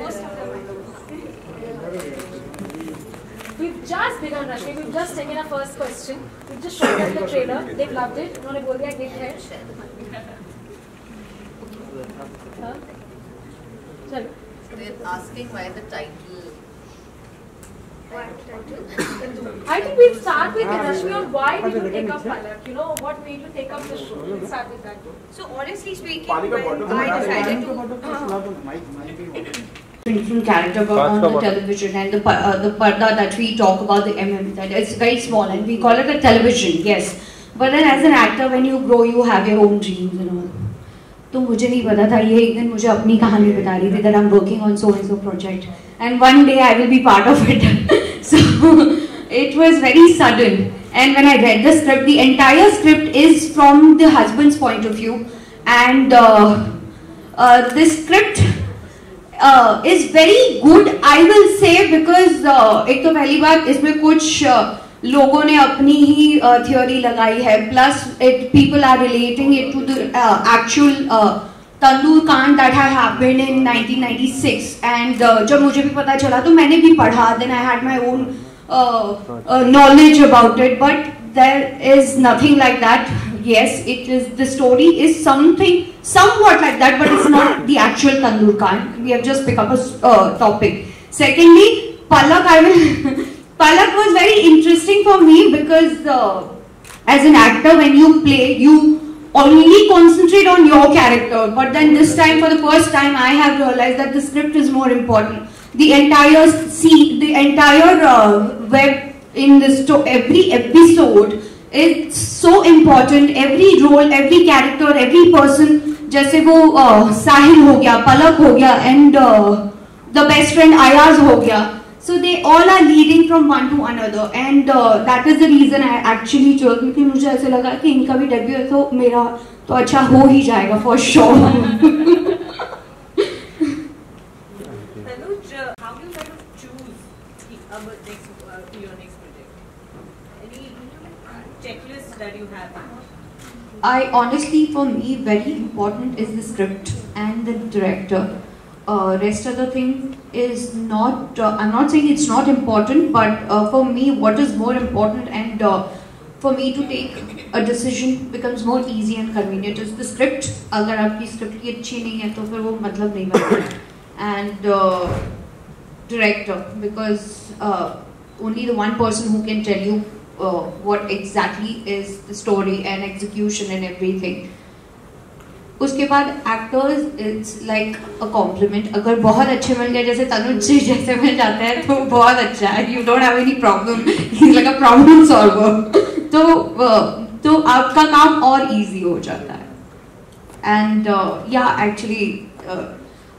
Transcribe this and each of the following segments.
most of them. We've just begun, Rashmi. We've just taken our first question. We've just shown them the trailer. They've loved it. उन्होंने बोल दिया hit है. चलो. They're asking why the title. I think we'll start with Rashmi on why did you take up Palak? You know, what made you take up the show? We'll start with that. So honestly speaking, when I decided to different character on the television and the parda that we talk about, the that it's very small and we call it a television, yes. But then as an actor, when you grow, you have your own dreams and all. तो मुझे नहीं पता था ये एक दिन मुझे अपनी कहानी बता रही थी that I'm working on so and so project and one day I will be part of it. So it was very sudden, and when I read the script, the entire script is from the husband's point of view, and this script is very good, I will say, because एक तो पहली बात इसमें कुछ लोगों ने अपनी ही theory लगाई है, plus people are relating it to the actual तंदूर कांड that had happened in 1996, and जब मुझे भी पता चला तो मैंने भी पढ़ा, then I had my own knowledge about it, but there is nothing like that. Yes, it is, the story is something somewhat like that, but it's not the actual tandoor kand. We have just picked up a topic. Secondly, Palak, Palak was very interesting for me because as an actor, when you play, you only concentrate on your character. But then this time, for the first time, I have realized that the script is more important. The entire scene, the entire web in this, every episode is so important. Every role, every character, every person. जैसे वो साहिल हो गया, पलक हो गया, and the best friend Ayaz हो गया. So they all are leading from one to another, and that is the reason I actually chose, क्योंकि मुझे ऐसे लगा कि इनका भी डेब्यू है तो मेरा तो अच्छा हो ही जाएगा for sure. Tanuj, how do you kind of choose your next project? Any checklist that you have? I honestly, for me, very important is the script and the director. Rest of the thing is not, I'm not saying it's not important, but for me what is more important, and for me to take a decision becomes more easy and convenient is the script. अगर आपकी script की अच्छी नहीं है तो फिर वो मतलब नहीं बनता. And director, because only the one person who can tell you what exactly is the story and execution and everything. उसके बाद actors it's like a compliment. अगर बहुत अच्छे मिल गए जैसे तनुज जी जैसे मिल जाते हैं तो बहुत अच्छा है. You don't have any problem, he is like a problem solver. तो आपका काम और इजी हो जाता है. एंड या actually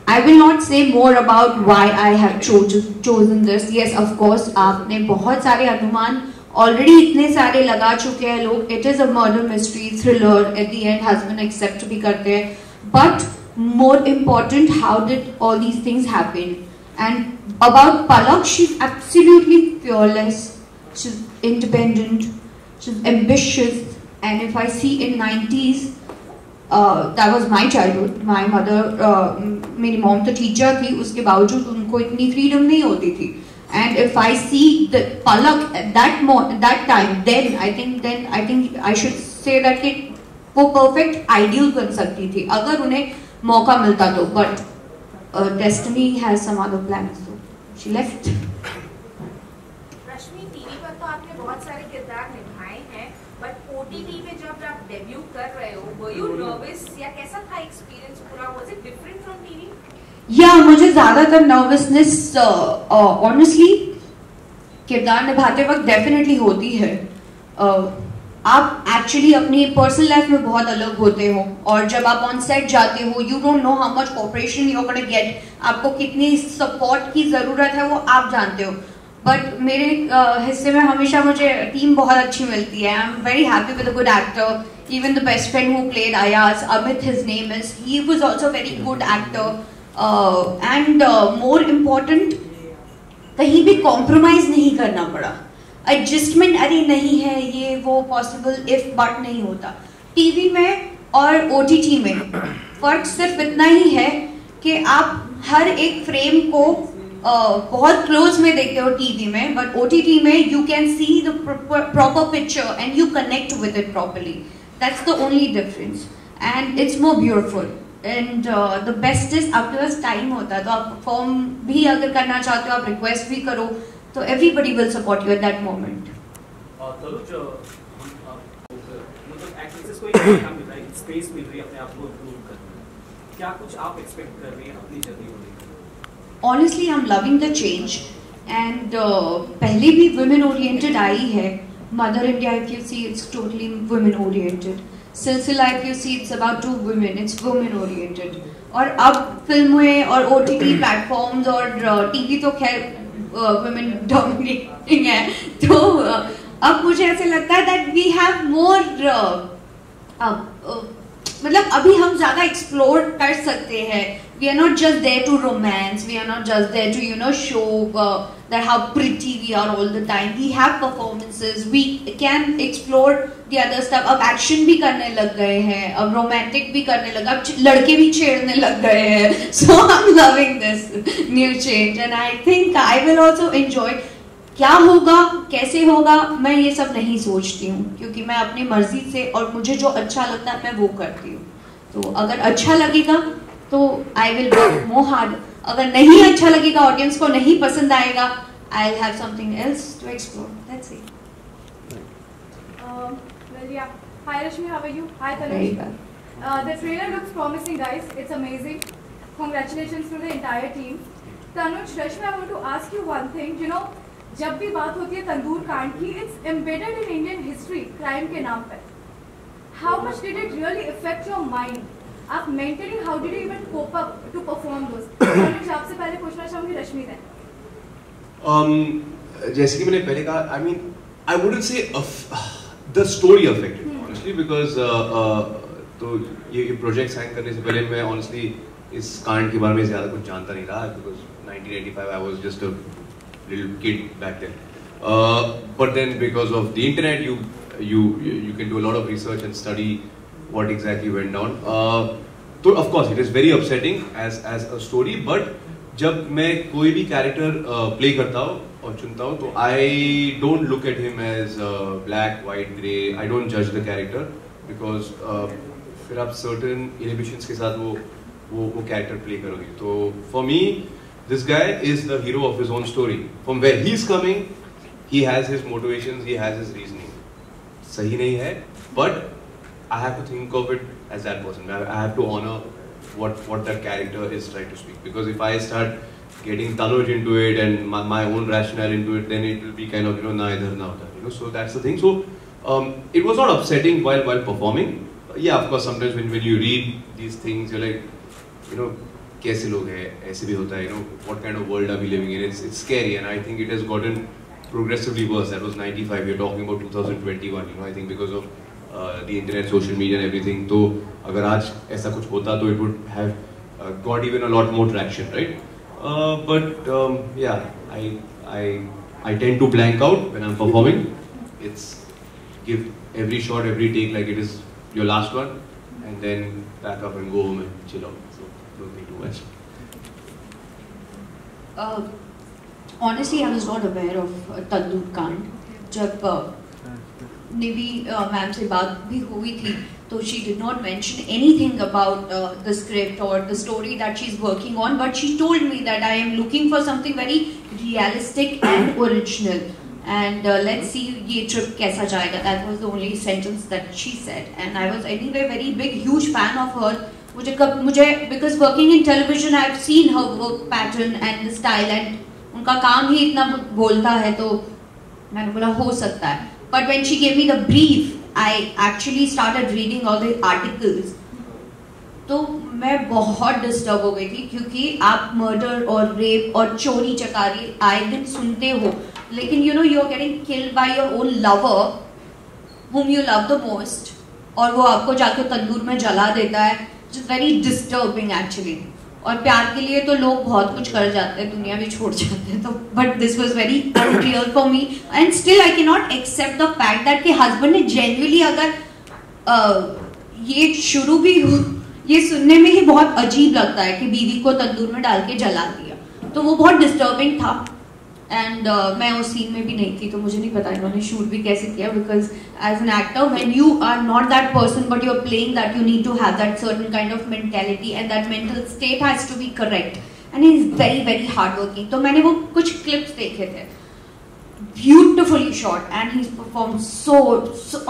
I will not say more about why I have chosen this. Yes, of course, आपने बहुत सारे अनुमान ऑलरेडी इतने सारे लगा चुके हैं लोग. It is a murder mystery thriller. At the end husband accept भी करते हैं, but more important how did all these things happen. And about Palak, she is absolutely fearless, she is independent, she is ambitious. And if I see in 90s, that was my childhood. My mother, मेरी mom तो teacher थी, उसके बावजूद उनको इतनी freedom नहीं होती थी. And if I see the Palak at that time, then I think I should say that कि वो perfect ideal बन सकती थी अगर उन्हें मौका मिलता तो. But destiny has some other plans, so she left. Rashmi, TV पर तो आपने बहुत सारे किरदार निभाए हैं, but OTT पे जब आप डेब्यू कर रहे हो, were you nervous या कैसा था एक्सपीरियंस पूरा? Was it different from TV? या मुझे ज्यादातर नर्वसनेस ऑनेस्टली किरदार निभाते वक्त डेफिनेटली होती है. आप एक्चुअली अपनी पर्सनल लाइफ में बहुत अलग होते हो, और जब आप ऑन सेट जाते हो you don't know how much cooperation you are gonna get. आपको कितनी सपोर्ट की जरूरत है वो आप जानते हो. बट मेरे हिस्से में हमेशा मुझे टीम बहुत अच्छी मिलती है. I am very happy with a good actor. Even the best friend who played Ayaz, Amit his name is, he was also a very good actor. And more important, कहीं भी कॉम्प्रोमाइज नहीं करना पड़ा. Adjustment अरे नहीं है ये वो पॉसिबल इफ बट नहीं होता. टीवी में और OTT में फर्क सिर्फ इतना ही है कि आप हर एक फ्रेम को बहुत क्लोज में देखते हो टीवी में, बट OTT में you can see the proper picture and you connect with it properly. That's the only difference and it's more beautiful. And the best is आपके पास टाइम होता है तो आप परफॉर्म भी अगर करना चाहते हो, आप रिक्वेस्ट भी करो, तो everybody will support you at that moment. Tanuj, मतलब एक्ट्रेसेस को एक काम मिल रहा है, स्पेस मिल रही है अपने आप को इम्प्रूव करने में. क्या कुछ आप एक्सपेक्ट कर रही हैं अपनी जर्नी को लेकर? Honestly, I'm loving the change, and पहले भी women oriented आई है. Mother India, if you see, it's totally women oriented. Silsila, if you see, it's about 2 women, it's women oriented. और अब फिल्में और OTT platforms और TV तो खैर women dominating है, तो अब मुझे ऐसे लगता है that we have more मतलब अभी हम ज्यादा एक्सप्लोर कर सकते हैं. We are not just there to romance. We are not just there to show that how pretty we are all the time. We have performances. We can explore the other stuff. अब action भी करने लग गए हैं, अब romantic भी करने लगा, अब लड़के भी छेड़ने लग गए हैं. So I'm loving this new change and I think I will also enjoy. क्या होगा, कैसे होगा, मैं ये सब नहीं सोचती हूँ, क्योंकि मैं अपनी मर्जी से और मुझे जो अच्छा लगता है मैं वो करती हूँ. तो अगर अच्छा लगेगा तो I will work more hard. अगर नहीं अच्छा लगेगा, ऑडियंस को नहीं पसंद आएगा, I will have something else to explore. That's it. Well, yeah. Hi Rashmi, how are you? Hi Tanuj. The trailer looks promising, guys. It's amazing. Congratulations to the entire team. Tanuj, Rashmi, I want to ask you one thing. जब भी बात होती है तंदूर कांड की, it's embedded in Indian history, crime के नाम पर. How much did it really affect your mind? आप mentally, how did you even cope up to perform those? तानुज, आपसे पहले पूछना चाहूँगी रश्मि ने. जैसे कि मैंने पहले कहा, I mean, I wouldn't say the story affected honestly because तो ये प्रोजेक्ट साइन करने से पहले मैं honestly इस कांड के बारे में ज़्यादा कुछ जानता नहीं रहा because 1985 I was just a little kid back then. But then because of the internet, you can do a lot of research and study what exactly went down. So of course it is very upsetting as a story. But जब मैं कोई भी character play करता हूँ और चुनता हूँ, तो I don't look at him as black, white, grey. I don't judge the character because फिर आप certain inhibitions के साथ वो character play करोगे. तो for me, this guy is the hero of his own story. From where he's coming, he has his motivations, he has his reasoning. सही नहीं है, but I have to think of it as that person. I have to honor what that character is trying to speak. Because if I start getting Tanuj into it and my own rationale into it, then it will be kind of na idhar na udhar. So that's the thing. So it was not upsetting while performing. Yeah, of course, sometimes when you read these things, you're like, कैसे लोग हैं, ऐसे भी होता है, what kind of world are we living in? It's scary, and I think it has gotten progressively worse. That was 95. We're talking about 2021. I think because of the internet, social media, and everything. तो अगर आज ऐसा कुछ होता तो it would have got even a lot more traction, right? But yeah, I tend to blank out when I'm performing. It's give every shot, every take like it is your last one, and then back up and go home and chill out. Don't think too much. Honestly, I was not aware of Tandoor Kand. जब निवी ma'am से बात भी हुई थी, तो she did not mention anything about the script or the story that she's working on, but she told me that I am looking for something very realistic and original. And let's see ये trip कैसा जाएगा. That was the only sentence that she said. And I was anyway very big, huge fan of her. मुझे because working in television I've seen her work pattern and the style and उनका काम ही इतना बोलता है, तो मैंने बोला हो सकता है. But when she gave me the brief, I actually started reading all the articles. तो मैं बहुत डिस्टर्ब हो गई थी, क्योंकि आप मर्डर और रेप और चोरी चकारी आए दिन सुनते हो, लेकिन you are getting killed by your own lover whom you love the most, और वो आपको जाके तंदूर में जला देता है. Which is very disturbing actually. और प्यार के लिए तो लोग बहुत कुछ कर जाते हैं, दुनिया भी छोड़ जाते हैं, तो but this was very unreal for me, and still I cannot accept the fact that कि husband ने genuinely अगर ये शुरू भी ये सुनने में ही बहुत अजीब लगता है कि बीवी को तंदूर में डाल के जला दिया, तो वो बहुत डिस्टर्बिंग था। एंड मैं उस सीन में भी नहीं थी, तो मुझे नहीं पता इन्होंने शूट भी कैसे किया, because as an actor when you are not that person but you are playing that, you need to have that certain kind of mentality and that mental state has to be correct, and he is very very hard working. तो मैंने वो कुछ clips देखे थे, beautifully shot and he's performed so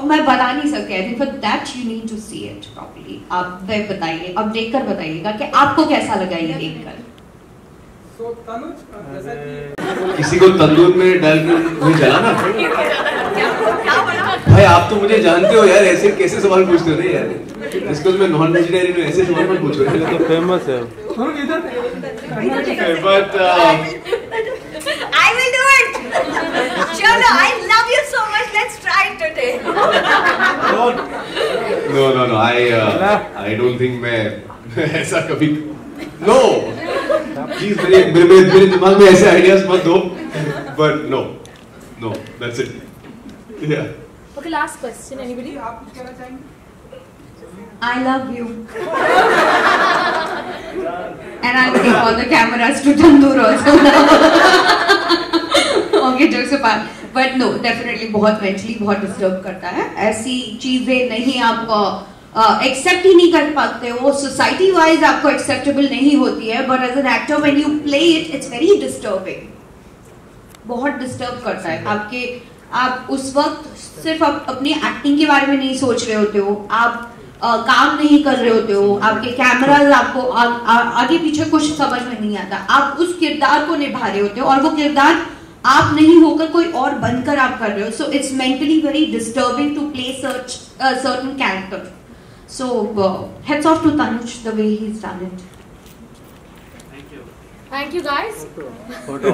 मैं बता नहीं सकती, I think for that you need to see it properly। आप बताइए, अब देखकर बताइएगा कि आपको कैसा लगा ये देखकर। So तनुज, जैसा कि किसी को तंदूर में डाल के मुझे जलाना, भाई आप तो मुझे जानते हो यार, ऐसे कैसे सवाल पूछते हो यार, इसको तो मैं नॉन वेजिटेरियन हूँ, ऐसे सवाल मत पूछो यार, तो फेमस है। But I will do it. Chalo, I love you so much. Let's try it today. No, I don't think मैं ऐसा कभी no please मेरे दिमाग में ऐसे आइडियाज मत दो, but no that's it yeah। Okay, last question. Anybody? आप कुछ कहना चाहेंगे? I love you and I'll take all the cameras to Tandoor also okay, jokes apart, but no, definitely बहुत mentally बहुत disturb करता है, ऐसी चीजें नहीं आप एक्सेप्ट ही नहीं कर पाते हो, सोसाइटी वाइज आपको एक्सेप्टेबल नहीं होती है, but as an actor when you play it it's very disturbing, बहुत डिस्टर्ब करता है आपके, आप उस वक्त सिर्फ अपनी एक्टिंग के बारे में नहीं सोच रहे होते हो, आप काम नहीं कर रहे होते हो, आपके कैमराज आपको आगे पीछे कुछ समझ में नहीं आता, आप उस किरदार को निभा रहे होते हो और वो किरदार आप नहीं होकर कोई और बनकर आप कर रहे हो, so it's mentally very disturbing to play certain character. So heads off to Tanuj the way he's done it. Thank you. Thank you guys. Photo.